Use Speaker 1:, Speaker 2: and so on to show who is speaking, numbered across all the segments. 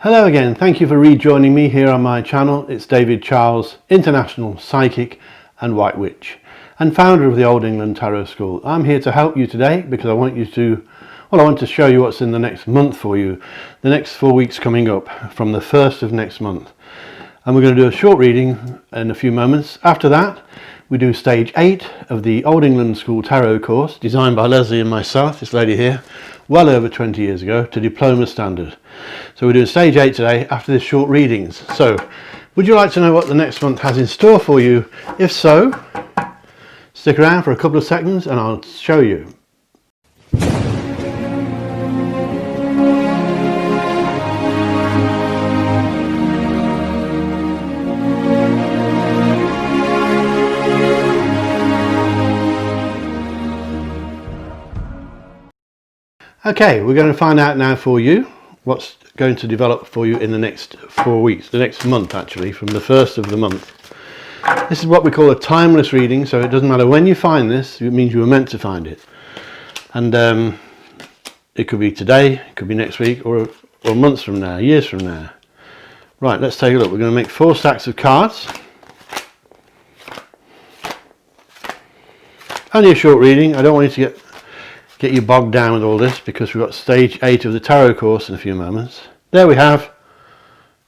Speaker 1: Hello again, thank you for rejoining me here on my channel. It's David Charles, international psychic and white witch and founder of the Old England Tarot School. I'm here to help you today because I want to show you what's in the next month for you, the next 4 weeks coming up from the 1st of next month. And we're going to do a short reading in a few moments. After that, we do stage 8 of the Old England School Tarot course, designed by Leslie and myself, this lady here, well over 20 years ago, to diploma standard. So we're doing stage 8 today after this short readings. So, would you like to know what the next month has in store for you? If so, stick around for a couple of seconds and I'll show you. Okay, we're going to find out now for you what's going to develop for you in the next 4 weeks, the next month actually, from the 1st of the month. This is what we call a timeless reading, so it doesn't matter when you find this, it means you were meant to find it. And it could be today, it could be next week, or months from now, years from now. Right, let's take a look. We're going to make 4 stacks of cards. Only a short reading. I don't want you to get you bogged down with all this because we've got stage 8 of the tarot course in a few moments. There we have,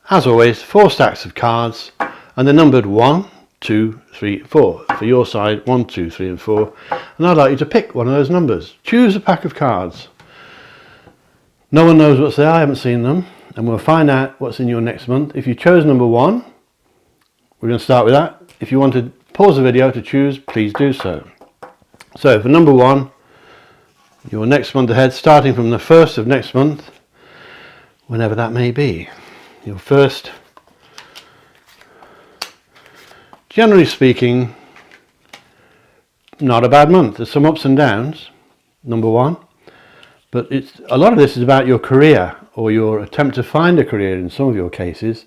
Speaker 1: as always, 4 stacks of cards, and they're numbered 1, 2, 3, 4. For your side, 1, 2, 3 and 4. And I'd like you to pick one of those numbers. Choose a pack of cards. No one knows what's there, I haven't seen them, and we'll find out what's in your next month. If you chose number 1, we're going to start with that. If you want to pause the video to choose, please do so. So for number 1, your next month ahead, starting from the 1st of next month, whenever that may be. Your first, generally speaking, not a bad month. There's some ups and downs, number 1, but a lot of this is about your career or your attempt to find a career in some of your cases.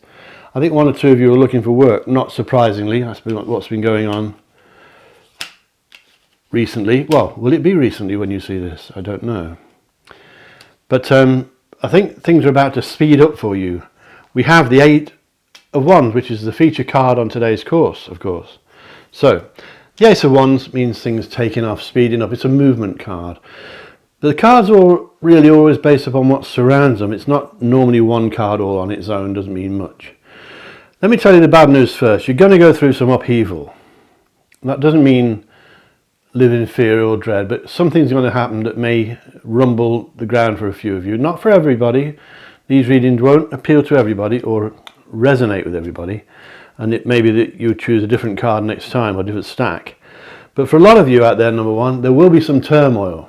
Speaker 1: I think 1 or 2 of you are looking for work, not surprisingly. That's been what's been going on recently. Well, will it be recently when you see this? I don't know. But I think things are about to speed up for you. We have the 8 of Wands, which is the feature card on today's course, of course. So, the Ace of Wands means things taking off, speeding up. It's a movement card. But the cards are really always based upon what surrounds them. It's not normally one card all on its own, doesn't mean much. Let me tell you the bad news first. You're going to go through some upheaval. That doesn't mean live in fear or dread, but something's going to happen that may rumble the ground for a few of you. Not for everybody. These readings won't appeal to everybody or resonate with everybody, and it may be that you choose a different card next time or a different stack. But for a lot of you out there, number 1, there will be some turmoil.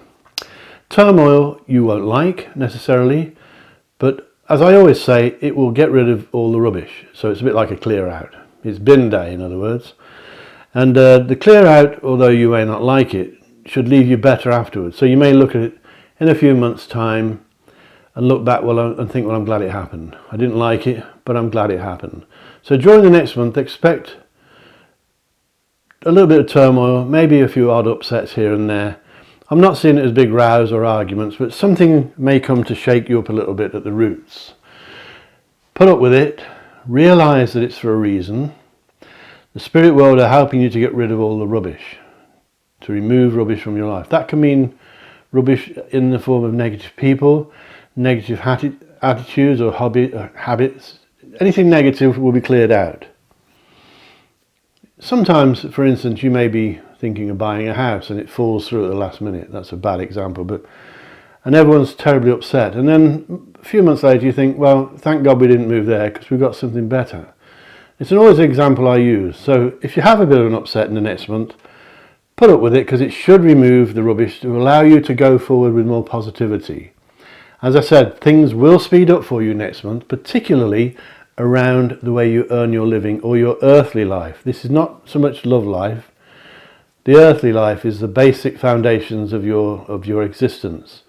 Speaker 1: Turmoil you won't like necessarily, but as I always say, it will get rid of all the rubbish. So it's a bit like a clear out. It's bin day, in other words. And the clear out, although you may not like it, should leave you better afterwards. So you may look at it in a few months' time and look back and think, well, I'm glad it happened. I didn't like it, but I'm glad it happened. So during the next month, expect a little bit of turmoil, maybe a few odd upsets here and there. I'm not seeing it as big rows or arguments, but something may come to shake you up a little bit at the roots. Put up with it, realise that it's for a reason. The spirit world are helping you to get rid of all the rubbish, to remove rubbish from your life. That can mean rubbish in the form of negative people, negative attitudes or habits. Anything negative will be cleared out. Sometimes, for instance, you may be thinking of buying a house and it falls through at the last minute. That's a bad example, and everyone's terribly upset. And then a few months later you think, well, thank God we didn't move there because we've got something better. It's always an example I use. So if you have a bit of an upset in the next month, put up with it because it should remove the rubbish to allow you to go forward with more positivity. As I said, things will speed up for you next month, particularly around the way you earn your living or your earthly life. This is not so much love life. The earthly life is the basic foundations of your existence.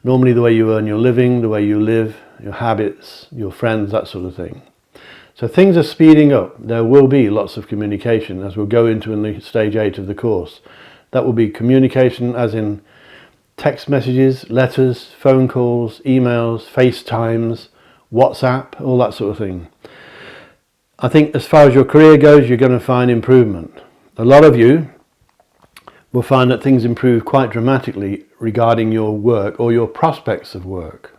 Speaker 1: Normally the way you earn your living, the way you live, your habits, your friends, that sort of thing. So things are speeding up. There will be lots of communication as we'll go into in the stage 8 of the course. That will be communication as in text messages, letters, phone calls, emails, FaceTimes, WhatsApp, all that sort of thing. I think as far as your career goes, you're going to find improvement. A lot of you will find that things improve quite dramatically regarding your work or your prospects of work.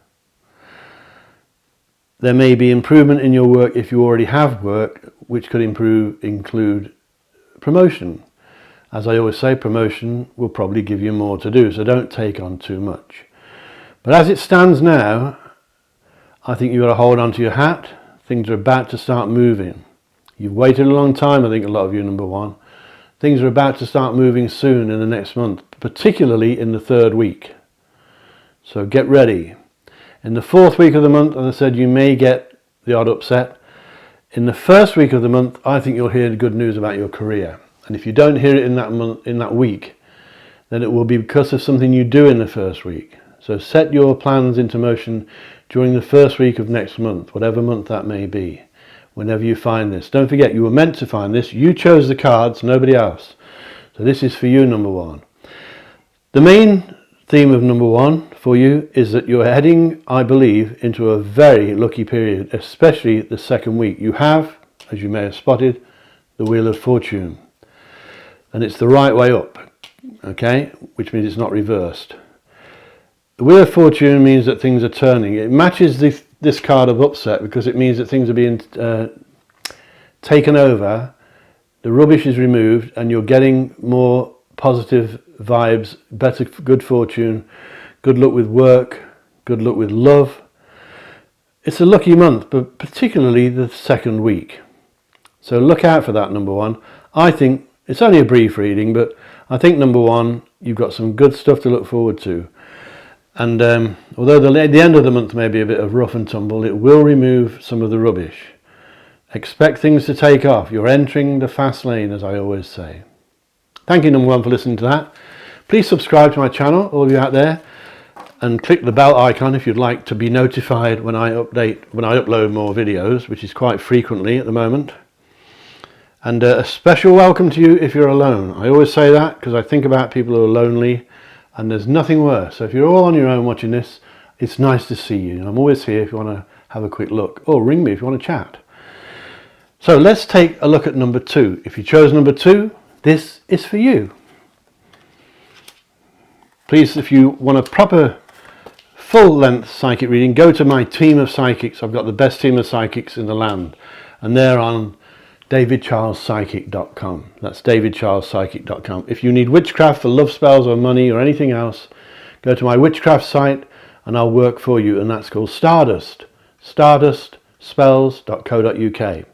Speaker 1: There may be improvement in your work if you already have work, which could include promotion. As I always say, promotion will probably give you more to do, so don't take on too much. But as it stands now, I think you've got to hold on to your hat. Things are about to start moving. You've waited a long time, I think, a lot of you, number one. Things are about to start moving soon in the next month, particularly in the 3rd week. So get ready. In the 4th week of the month, as I said, you may get the odd upset. In the 1st week of the month, I think you'll hear the good news about your career. And if you don't hear it in that month, in that week, then it will be because of something you do in the 1st week. So set your plans into motion during the 1st week of next month, whatever month that may be. Whenever you find this, don't forget you were meant to find this. You chose the cards, nobody else. So this is for you, number one. The main theme of number one for you is that you're heading, I believe, into a very lucky period, especially the 2nd week. You have, as you may have spotted, the Wheel of Fortune, and it's the right way up, okay, which means it's not reversed. The Wheel of Fortune means that things are turning. It matches this card of upset because it means that things are being taken over, the rubbish is removed, and you're getting more positive vibes, better good fortune, good luck with work, good luck with love. It's a lucky month, but particularly the 2nd week. So look out for that, number one. I think it's only a brief reading, but I think, number one, you've got some good stuff to look forward to. And although the end of the month may be a bit of rough and tumble, it will remove some of the rubbish. Expect things to take off. You're entering the fast lane, as I always say. Thank you, number one, for listening to that. Please subscribe to my channel, all of you out there, and click the bell icon if you'd like to be notified when I upload more videos, which is quite frequently at the moment. And a special welcome to you if you're alone. I always say that because I think about people who are lonely, and there's nothing worse. So if you're all on your own watching this, it's nice to see you. And I'm always here if you want to have a quick look, or ring me if you want to chat. So let's take a look at number two. If you chose number two, this is for you. Please, if you want a proper full-length psychic reading, go to my team of psychics. I've got the best team of psychics in the land, and they're on davidcharlespsychic.com. That's davidcharlespsychic.com. If you need witchcraft for love spells or money or anything else, go to my witchcraft site and I'll work for you, and that's called Stardust, stardustspells.co.uk.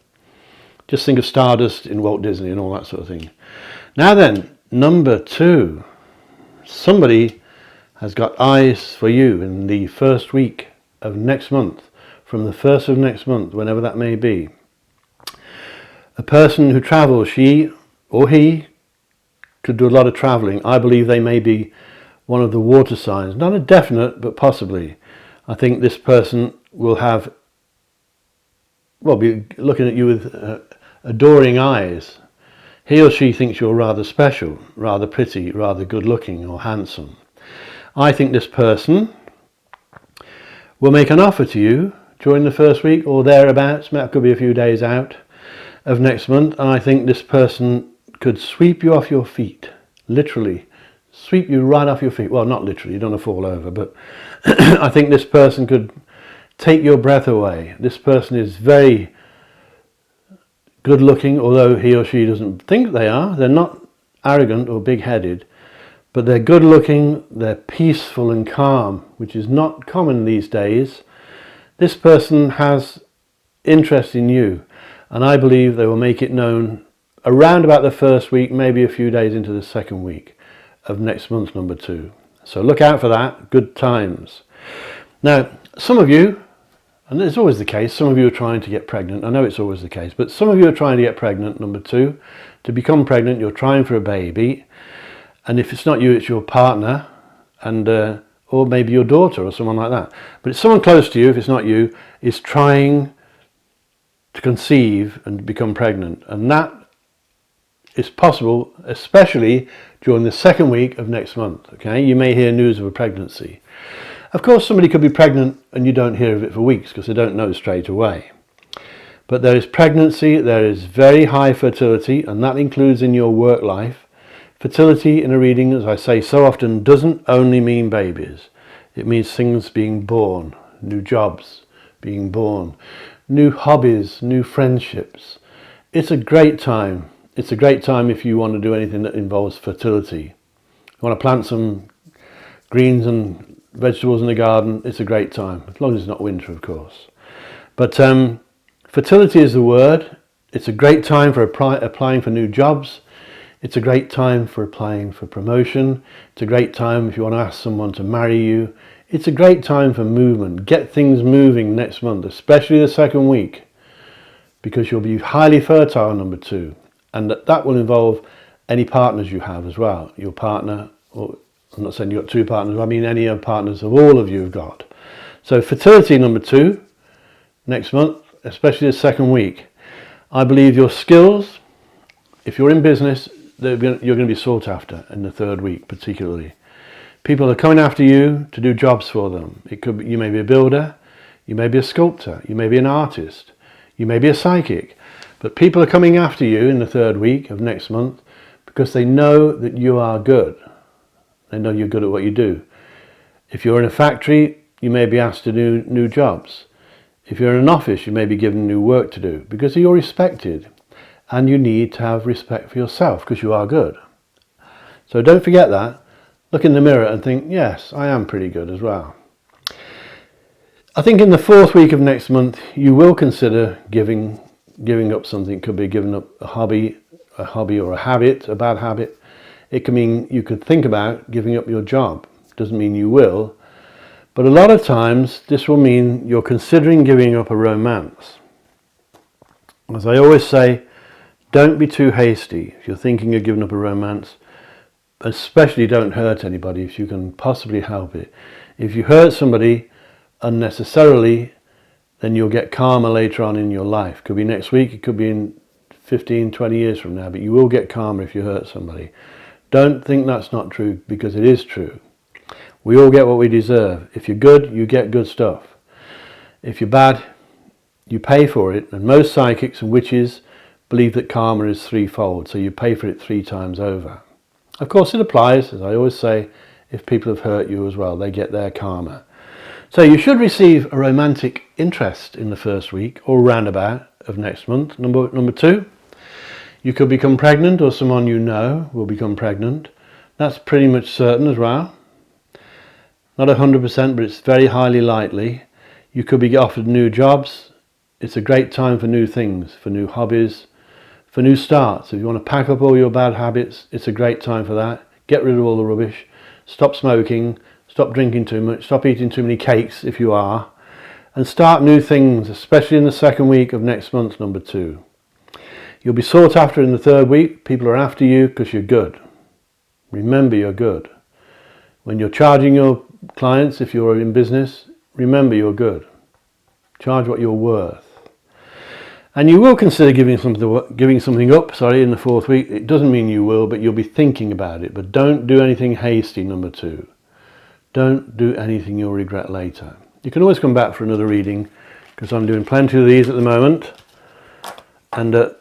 Speaker 1: Just think of Stardust in Walt Disney and all that sort of thing. Now then, number two. Somebody has got eyes for you in the 1st week of next month, from the 1st of next month, whenever that may be. A person who travels, she or he could do a lot of travelling. I believe they may be one of the water signs. Not a definite, but possibly. I think this person will be looking at you with adoring eyes. He or she thinks you're rather special, rather pretty, rather good looking or handsome. I think this person will make an offer to you during the 1st week or thereabouts. That could be a few days out of next month, and I think this person could sweep you off your feet, literally sweep you right off your feet. Well, not literally, you don't want to fall over, but I think this person could take your breath away. This person is very good looking, although he or she doesn't think they are. They're not arrogant or big-headed, but they're good looking, they're peaceful and calm, which is not common these days. This person has interest in you, and I believe they will make it known around about the 1st week, maybe a few days into the 2nd week of next month, number two. So look out for that. Good times. Now, some of you, and it's always the case, some of you are trying to get pregnant. I know it's always the case, but some of you are trying to get pregnant, number two. To become pregnant, you're trying for a baby, and if it's not you, it's your partner, and or maybe your daughter or someone like that. But it's someone close to you, if it's not you, is trying to conceive and become pregnant, and that is possible especially during the 2nd week of next month. Okay, you may hear news of a pregnancy, Of course, somebody could be pregnant and you don't hear of it for weeks because they don't know straight away. But there is pregnancy, there is very high fertility, and that includes in your work life. Fertility in a reading, as I say so often, doesn't only mean babies. It means things being born, new jobs being born, new hobbies, new friendships. It's a great time. It's a great time if you want to do anything that involves fertility. You want to plant some greens and vegetables in the garden, it's a great time, as long as it's not winter, of course. But fertility is the word. It's a great time for applying for new jobs. It's a great time for applying for promotion. It's a great time if you want to ask someone to marry you. It's a great time for movement. Get things moving next month, especially the second week, because you'll be highly fertile, number 2. And that will involve any partners you have as well. Your partner, or I'm not saying you've got 2 partners, I mean any of partners of all of you have got. So fertility, number 2, next month, especially the second week. I believe your skills, if you're in business, you're going to be sought after in the 3rd week particularly. People are coming after you to do jobs for them. It could be, you may be a builder, you may be a sculptor, you may be an artist, you may be a psychic. But people are coming after you in the 3rd week of next month because they know that you are good. They know you're good at what you do. If you're in a factory, you may be asked to do new jobs. If you're in an office, you may be given new work to do because you're respected, and you need to have respect for yourself because you are good. So don't forget that. Look in the mirror and think, yes, I am pretty good as well. I think in the 4th week of next month, you will consider giving up something. It could be giving up a hobby or a habit, a bad habit. It could mean you could think about giving up your job. Doesn't mean you will. But a lot of times this will mean you're considering giving up a romance. As I always say, don't be too hasty if you're thinking of giving up a romance. Especially don't hurt anybody if you can possibly help it. If you hurt somebody unnecessarily, then you'll get karma later on in your life. It could be next week, it could be in 15, 20 years from now, but you will get karma if you hurt somebody. Don't think that's not true, because it is true. We all get what we deserve. If you're good, you get good stuff. If you're bad, you pay for it. And most psychics and witches believe that karma is 3-fold, so you pay for it 3 times over. Of course, it applies, as I always say, if people have hurt you as well, they get their karma. So you should receive a romantic interest in the 1st week, or roundabout, of next month. Number 2. You could become pregnant, or someone you know will become pregnant. That's pretty much certain as well. Not 100%, but it's very highly likely. You could be offered new jobs. It's a great time for new things, for new hobbies, for new starts. If you want to pack up all your bad habits, it's a great time for that. Get rid of all the rubbish. Stop smoking. Stop drinking too much. Stop eating too many cakes if you are. And start new things, especially in the 2nd week of next month, number 2. You'll be sought after in the 3rd week. People are after you because you're good. Remember, you're good. When you're charging your clients, if you're in business, remember you're good. Charge what you're worth. And you will consider giving something up, in the 4th week. It doesn't mean you will, but you'll be thinking about it. But don't do anything hasty, number 2. Don't do anything you'll regret later. You can always come back for another reading, because I'm doing plenty of these at the moment. And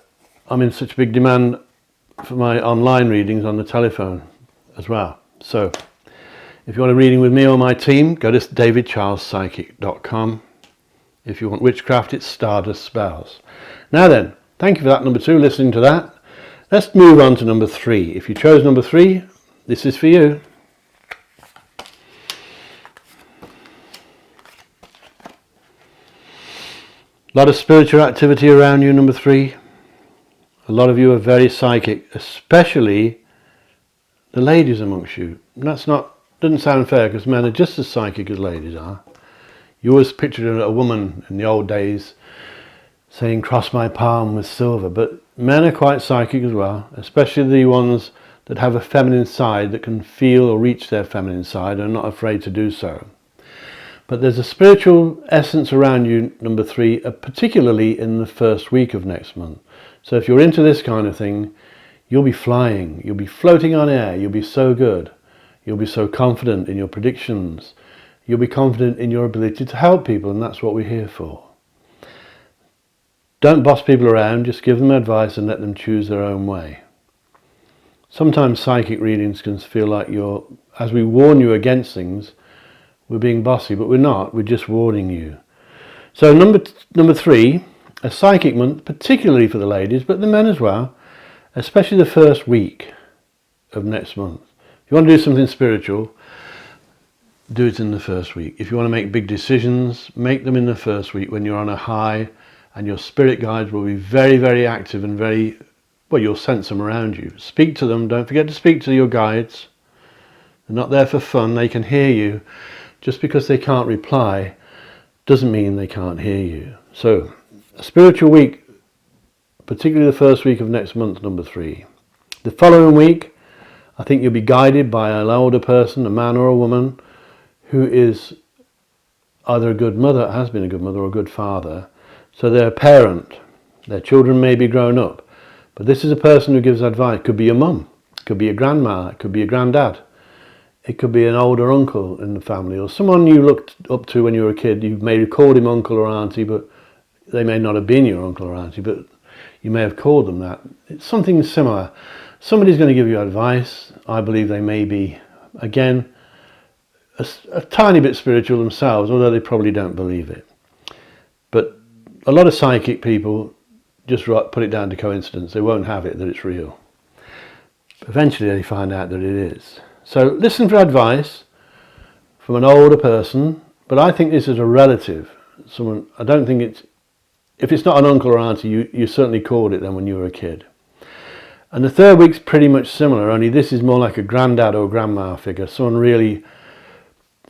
Speaker 1: I'm in such big demand for my online readings on the telephone as well. So if you want a reading with me or my team, go to davidcharlespsychic.com. If you want witchcraft, it's Stardust Spells. Now then, thank you for that, number 2, listening to that. Let's move on to number 3. If you chose number 3, this is for you. A lot of spiritual activity around you, number 3. A lot of you are very psychic, especially the ladies amongst you. And doesn't sound fair, because men are just as psychic as ladies are. You always pictured a woman in the old days saying, "Cross my palm with silver," but men are quite psychic as well, especially the ones that have a feminine side, that can feel or reach their feminine side and are not afraid to do so. But there's a spiritual essence around you, number 3, particularly in the 1st week of next month. So if you're into this kind of thing, you'll be flying, you'll be floating on air, you'll be so good, you'll be so confident in your predictions, you'll be confident in your ability to help people, and that's what we're here for. Don't boss people around, just give them advice and let them choose their own way. Sometimes psychic readings can feel like as we warn you against things, we're being bossy, but we're not, we're just warning you. So number 3, a psychic month, particularly for the ladies, but the men as well, especially the first week of next month. If you want to do something spiritual, do it in the first week. If you want to make big decisions, make them in the first week when you're on a high, and your spirit guides will be very, very active and you'll sense them around you. Speak to them. Don't forget to speak to your guides. They're not there for fun. They can hear you. Just because they can't reply doesn't mean they can't hear you. So, a spiritual week, particularly the first week of next month, number 3. The following week, I think you'll be guided by an older person, a man or a woman, who is either a good mother, has been a good mother, or a good father. So they're a parent. Their children may be grown up. But this is a person who gives advice. It could be your mum, it could be a grandma, it could be a granddad. It could be an older uncle in the family, or someone you looked up to when you were a kid. You may have called him uncle or auntie, but they may not have been your uncle or auntie, but you may have called them that. It's something similar. Somebody's going to give you advice. I believe they may be, again, a tiny bit spiritual themselves, although they probably don't believe it. But a lot of psychic people just put it down to coincidence. They won't have it that it's real. Eventually they find out that it is. So listen for advice from an older person, but I think this is a relative. Someone, I don't think if it's not an uncle or auntie, you certainly called it then when you were a kid. And the third week's pretty much similar, only this is more like a granddad or grandma figure, someone really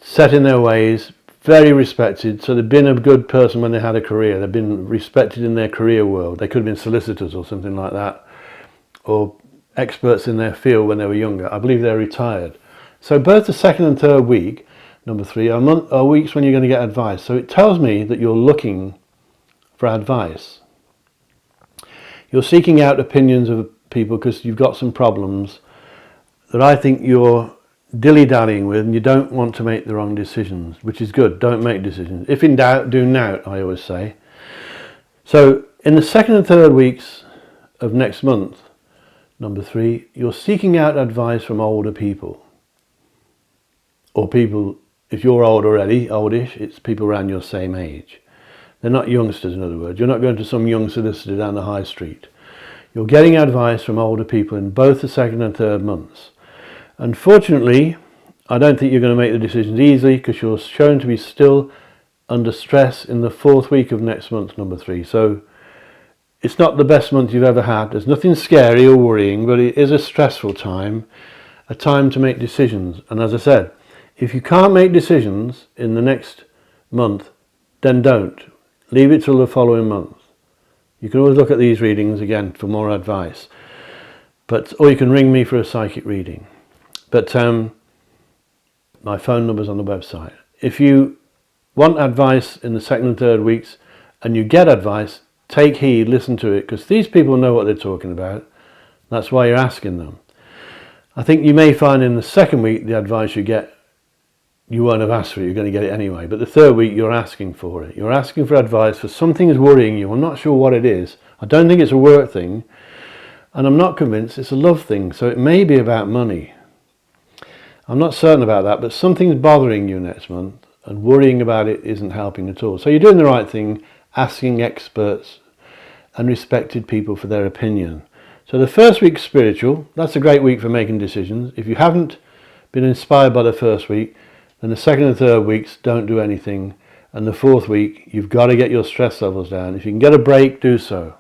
Speaker 1: set in their ways, very respected. So they've been a good person when they had a career. They've been respected in their career world. They could have been solicitors or something like that, or experts in their field when they were younger. I believe they're retired. So both the second and third week, number 3, are weeks when you're going to get advice. So it tells me that you're looking for advice. You're seeking out opinions of people because you've got some problems that I think you're dilly-dallying with, and you don't want to make the wrong decisions, which is good. Don't make decisions. If in doubt, do nout, I always say. So in the second and third weeks of next month, number 3, you're seeking out advice from older people. Or people, if you're old already, oldish, it's people around your same age. They're not youngsters, in other words. You're not going to some young solicitor down the high street. You're getting advice from older people in both the second and third months. Unfortunately, I don't think you're going to make the decisions easily because you're shown to be still under stress in the 4th week of next month, number 3. So it's not the best month you've ever had. There's nothing scary or worrying, but it is a stressful time, a time to make decisions. And as I said, if you can't make decisions in the next month, then don't. Leave it till the following month. You can always look at these readings again for more advice. Or you can ring me for a psychic reading. But my phone number's on the website. If you want advice in the second and third weeks and you get advice, take heed, listen to it, because these people know what they're talking about. That's why you're asking them. I think you may find in the second week the advice you get, you won't have asked for it, you're going to get it anyway. But the third week you're asking for it. You're asking for advice for something is worrying you. I'm not sure what it is. I don't think it's a work thing, and I'm not convinced it's a love thing. So it may be about money. I'm not certain about that, but something's bothering you next month, and worrying about it isn't helping at all. So you're doing the right thing, asking experts and respected people for their opinion. So the first week's spiritual. That's a great week for making decisions. If you haven't been inspired by the first week, then the second and third weeks, don't do anything. And the 4th week, you've got to get your stress levels down. If you can get a break, do so.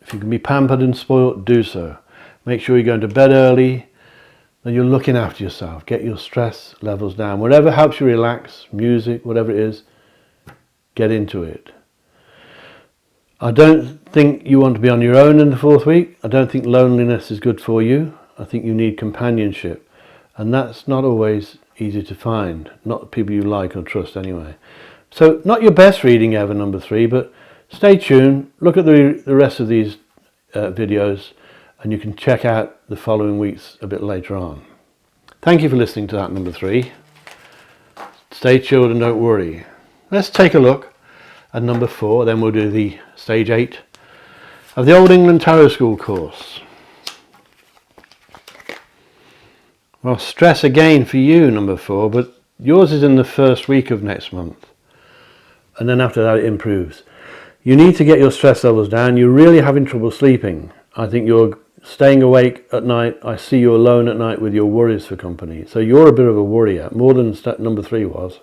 Speaker 1: If you can be pampered and spoilt, do so. Make sure you're going to bed early, then you're looking after yourself. Get your stress levels down. Whatever helps you relax, music, whatever it is, get into it. I don't think you want to be on your own in the 4th week. I don't think loneliness is good for you. I think you need companionship. And that's not always easy to find. Not people you like or trust anyway. So not your best reading ever, number 3, but stay tuned. Look at the rest of these videos, and you can check out the following weeks a bit later on. Thank you for listening to that, number 3. Stay chilled and don't worry. Let's take a look at number 4, then we'll do the stage 8 of the Old England Tarot School course. Well, stress again for you, number 4, but yours is in the first week of next month. And then after that it improves. You need to get your stress levels down. You're really having trouble sleeping. I think you're staying awake at night. I see you alone at night with your worries for company. So you're a bit of a worrier, more than step number 3 was.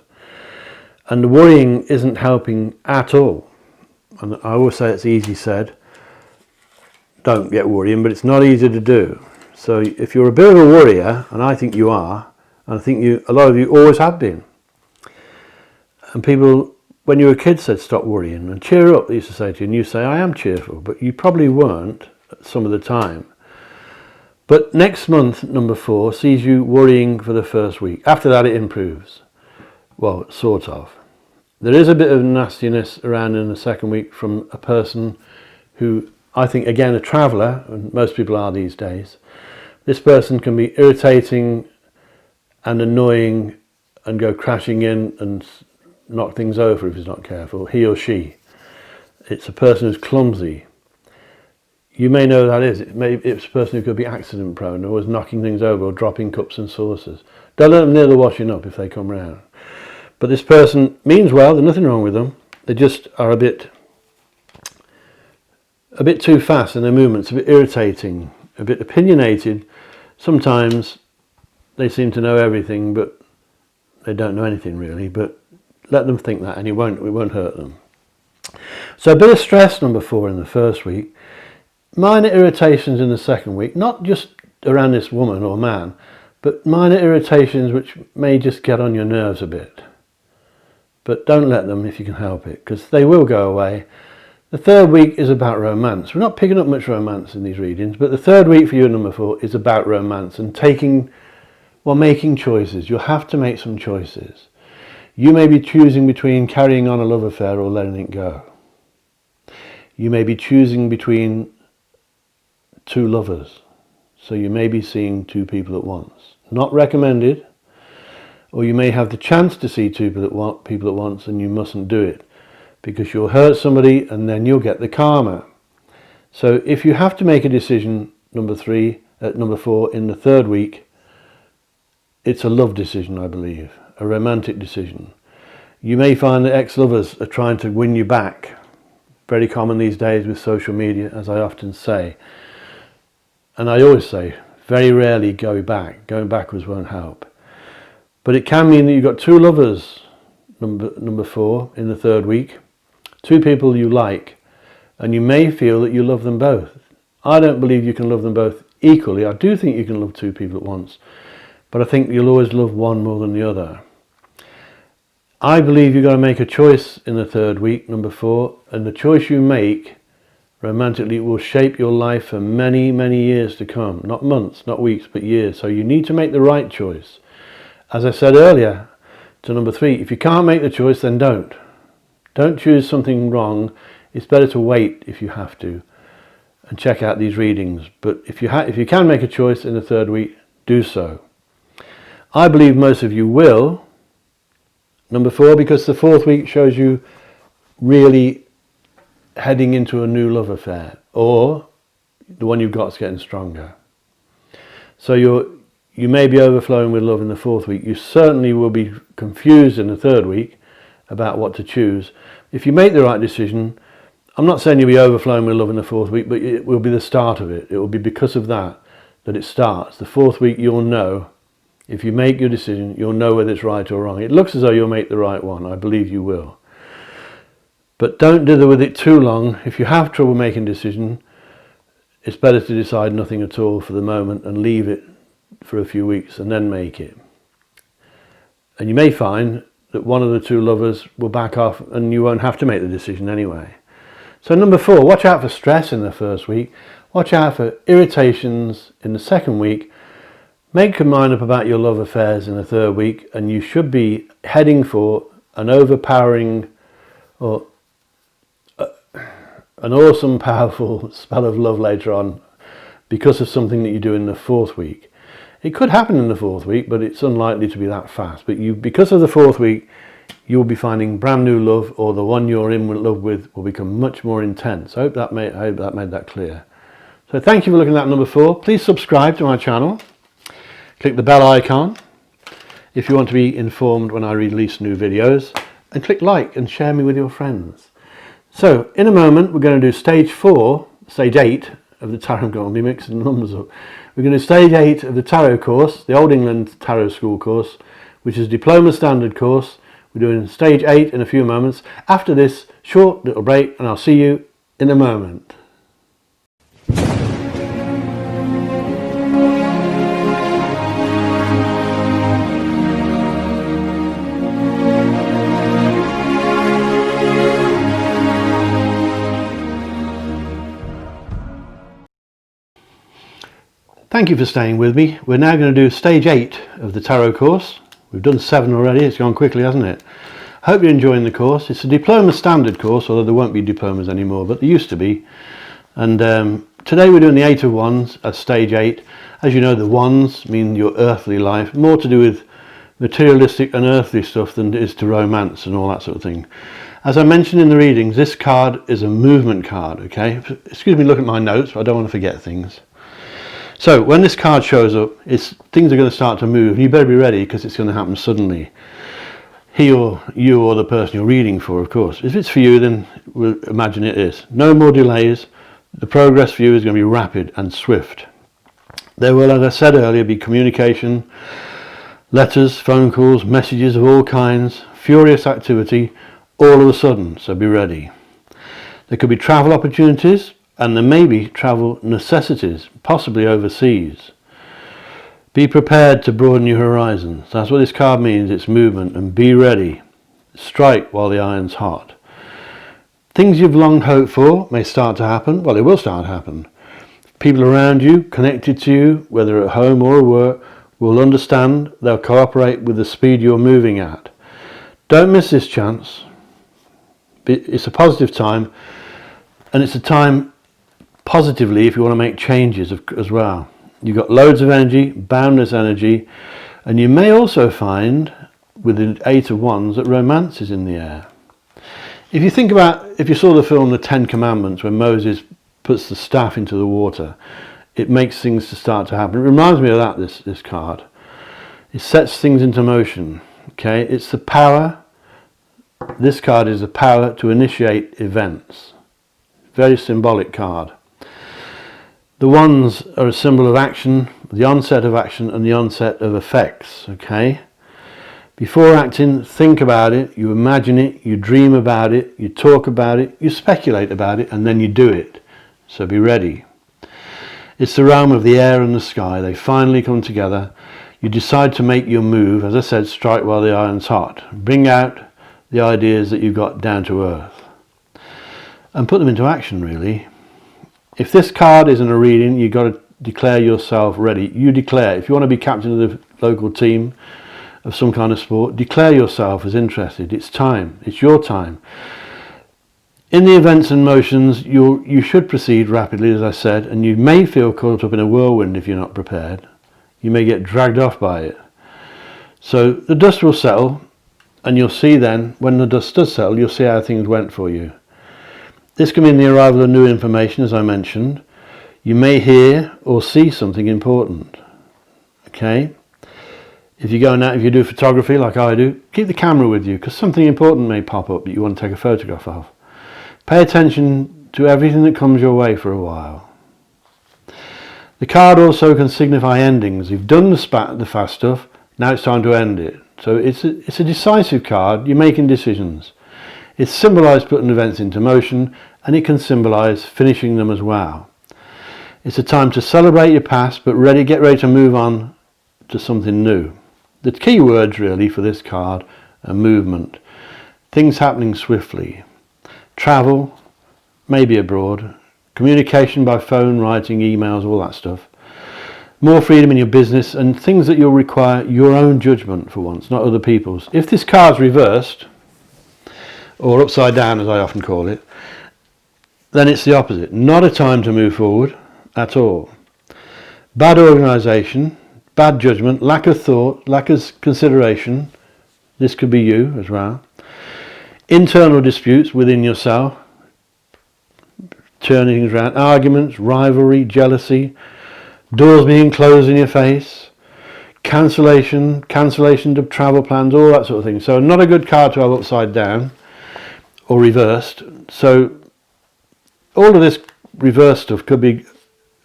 Speaker 1: And the worrying isn't helping at all. And I always say it's easy said. Don't get worrying, but it's not easy to do. So if you're a bit of a worrier, and I think you are, and I think a lot of you always have been, and people, when you were a kid, said stop worrying and cheer up, they used to say to you, and you say I am cheerful, but you probably weren't some of the time. But next month, number 4, sees you worrying for the first week. After that it improves. Well, sort of. There is a bit of nastiness around in the second week from a person who, I think, again, a traveller, and most people are these days. This person can be irritating and annoying and go crashing in and knock things over if he's not careful, he or she. It's a person who's clumsy. You may know who that is. It's a person who could be accident prone, or is knocking things over or dropping cups and saucers. Don't let them near the washing up if they come round. But this person means well, there's nothing wrong with them. They just are a bit too fast in their movements, a bit irritating, a bit opinionated. Sometimes they seem to know everything, but they don't know anything really. But let them think that, and it won't hurt them. So a bit of stress, number 4, in the first week. Minor irritations in the second week, not just around this woman or man, but minor irritations which may just get on your nerves a bit. But don't let them if you can help it, because they will go away. The third week is about romance. We're not picking up much romance in these readings, but the third week for you, number 4, is about romance and making choices. You'll have to make some choices. You may be choosing between carrying on a love affair or letting it go. You may be choosing between 2 lovers. So you may be seeing 2 people at once. Not recommended. Or you may have the chance to see 2 people at once, and you mustn't do it, because you'll hurt somebody and then you'll get the karma. So if you have to make a decision, number 4, in the third week, it's a love decision, I believe, a romantic decision. You may find that ex-lovers are trying to win you back. Very common these days with social media, as I often say. And I always say, very rarely go back. Going backwards won't help. But it can mean that you've got 2 lovers, number 4, in the third week. 2 people you like, and you may feel that you love them both. I don't believe you can love them both equally. I do think you can love 2 people at once, but I think you'll always love one more than the other. I believe you've got to make a choice in the third week, number 4, and the choice you make romantically will shape your life for many, many years to come. Not months, not weeks, but years. So you need to make the right choice. As I said earlier to number 3, if you can't make the choice, then don't. Don't choose something wrong. It's better to wait if you have to and check out these readings. But if you can make a choice in the third week, do so. I believe most of you will. Number 4, because the fourth week shows you really heading into a new love affair, or the one you've got is getting stronger. So you may be overflowing with love in the fourth week. You certainly will be confused in the third week about what to choose. If you make the right decision, I'm not saying you'll be overflowing with love in the fourth week, but it will be the start of it. It will be because of that it starts. The fourth week you'll know. If you make your decision, you'll know whether it's right or wrong. It looks as though you'll make the right one. I believe you will. But don't dither with it too long. If you have trouble making a decision, it's better to decide nothing at all for the moment and leave it for a few weeks and then make it. And you may find that one of the 2 lovers will back off and you won't have to make the decision anyway. So number 4, watch out for stress in the first week. Watch out for irritations in the second week. Make your mind up about your love affairs in the third week, and you should be heading for an overpowering or an awesome, powerful spell of love later on because of something that you do in the fourth week. It could happen in the 4th week, but it's unlikely to be that fast. But because of the 4th week, you'll be finding brand new love, or the one you're in love with will become much more intense. I hope that made that clear. So thank you for looking at number 4. Please subscribe to my channel. Click the bell icon if you want to be informed when I release new videos, and click like and share me with your friends. So in a moment we're going to do stage 8 of the tarot. I'm going to be mixing the numbers up. We're going to do stage 8 of the tarot course, the Old England Tarot School course, which is a diploma standard course. We're doing stage 8 in a few moments. After this short little break, and I'll see you in a moment. Thank you for staying with me. We're now going to do stage 8 of the tarot course. We've done 7 already. It's gone quickly, hasn't it? Hope you're enjoying the course. It's a diploma standard course, although there won't be diplomas anymore, but there used to be. And today we're doing the 8 of Wands at stage 8. As you know, the wands mean your earthly life, more to do with materialistic and earthly stuff than it is to romance and all that sort of thing. As I mentioned in the readings, this card is a movement card, okay? Excuse me, look at my notes, but I don't want to forget things. So when this card shows up, things are going to start to move. You better be ready, because it's going to happen suddenly. He or you or the person you're reading for, of course. If it's for you, then we'll imagine it is. No more delays. The progress for you is going to be rapid and swift. There will, as I said earlier, be communication, letters, phone calls, messages of all kinds, furious activity, all of a sudden, so be ready. There could be travel opportunities, and there may be travel necessities, possibly overseas. Be prepared to broaden your horizons. That's what this card means. It's movement, and be ready. Strike while the iron's hot. Things you've long hoped for may start to happen. Well, they will start to happen. People around you, connected to you, whether at home or at work, will understand. They'll cooperate with the speed you're moving at. Don't miss this chance. It's a positive time, and it's a time positively if you want to make changes as well. You've got loads of energy, boundless energy, and you may also find with the 8 of Wands that romance is in the air. If you think about, if you saw the film The 10 Commandments, when Moses puts the staff into the water, it makes things to start to happen. It reminds me of that, this card. It sets things into motion. Okay, it's the power. This card is the power to initiate events. Very symbolic card. The wands are a symbol of action, the onset of action and the onset of effects, okay? Before acting, think about it, you imagine it, you dream about it, you talk about it, you speculate about it, and then you do it. So be ready. It's the realm of the air and the sky. They finally come together. You decide to make your move. As I said, strike while the iron's hot. Bring out the ideas that you've got down to earth and put them into action, really. If this card isn't a reading, you've got to declare yourself ready. You declare. If you want to be captain of the local team of some kind of sport, declare yourself as interested. It's time. It's your time. In the events and motions, you should proceed rapidly, as I said, and you may feel caught up in a whirlwind if you're not prepared. You may get dragged off by it. So the dust will settle, and you'll see then, when the dust does settle, you'll see how things went for you. This can mean the arrival of new information, as I mentioned. You may hear or see something important. Okay? If you do photography like I do, keep the camera with you, because something important may pop up that you want to take a photograph of. Pay attention to everything that comes your way for a while. The card also can signify endings. You've done the fast stuff, now it's time to end it. So it's a decisive card. You're making decisions. It symbolised putting events into motion, and it can symbolise finishing them as well. It's a time to celebrate your past, but get ready to move on to something new. The key words really for this card are movement, things happening swiftly, travel, maybe abroad, communication by phone, writing, emails, all that stuff, more freedom in your business, and things that you'll require your own judgment for once, not other people's. If this card's reversed, or upside down as I often call it, then it's the opposite. Not a time to move forward at all. Bad organisation, bad judgment, lack of thought, lack of consideration. This could be you as well. Internal disputes within yourself, turning things around, arguments, rivalry, jealousy, doors being closed in your face, cancellation of travel plans, all that sort of thing. So not a good card to have upside down or reversed. So all of this reverse stuff could be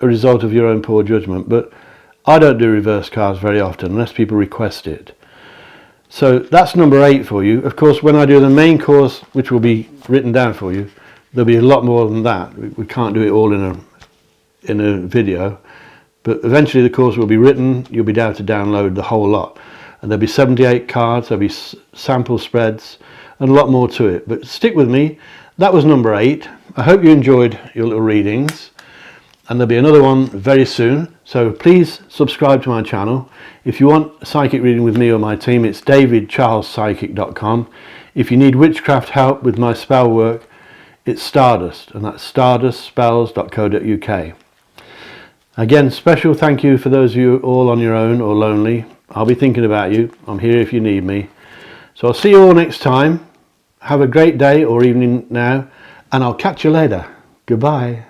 Speaker 1: a result of your own poor judgment, but I don't do reverse cards very often unless people request it. So that's number 8 for you. Of course, when I do the main course, which will be written down for you, there'll be a lot more than that. We can't do it all in a video, but eventually the course will be written. You'll be able to download the whole lot, and there'll be 78 cards, there'll be sample spreads, and a lot more to it. But stick with me. That was number 8. I hope you enjoyed your little readings, and there'll be another one very soon. So please subscribe to my channel. If you want a psychic reading with me or my team, it's davidcharlespsychic.com. If you need witchcraft help with my spell work, it's Stardust, and that's stardustspells.co.uk. Again, special thank you for those of you all on your own or lonely. I'll be thinking about you. I'm here if you need me. So I'll see you all next time. Have a great day or evening now, and I'll catch you later. Goodbye.